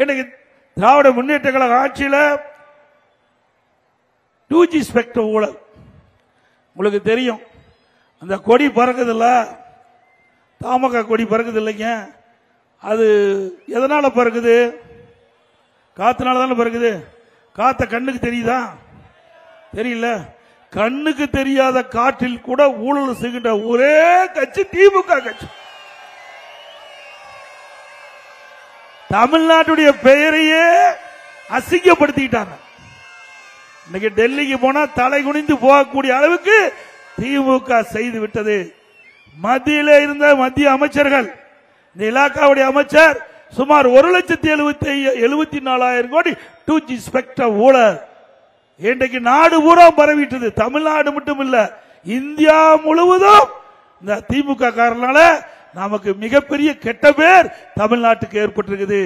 இன்னைக்கு திராவிட முன்னேற்ற கழக ஆட்சியில் 2G ஸ்பெக்ட்ரம் ஊழல் உங்களுக்கு தெரியும். அந்த கொடி பறக்குது இல்ல, தமாக கொடி பறக்குது இல்லைங்க, அது எதனால பறக்குது? காத்துனால தானே பறக்குது. காத்த கண்ணுக்கு தெரியுதா? தெரியல. கண்ணுக்கு தெரியாத காற்றில் கூட ஊழல் செய்கின்ற ஒரே கட்சி திமுக கட்சி. தமிழ்நாட்டுடைய பெயரையே அசிங்கப்படுத்திட்டாங்க. இன்னைக்கு டெல்லிக்கு போனா தலை குனிந்து போகக்கூடிய அளவுக்கு திமுக செய்து விட்டது. மத்தியில இருந்த மத்திய அமைச்சர்கள், இந்த இலாக்காவுடைய அமைச்சர் சுமார் 1,74,000 கோடி 2G ஸ்பெக்ட்ரம் ஊழல் இன்றைக்கு நாடு பூரா பரவிட்டது. தமிழ்நாடு மட்டும் இல்ல, இந்தியா முழுவதும் இந்த திமுக காரனால நமக்கு மிகப்பெரிய கெட்ட பேர் தமிழ்நாட்டுக்கு ஏற்பட்டிருக்குது.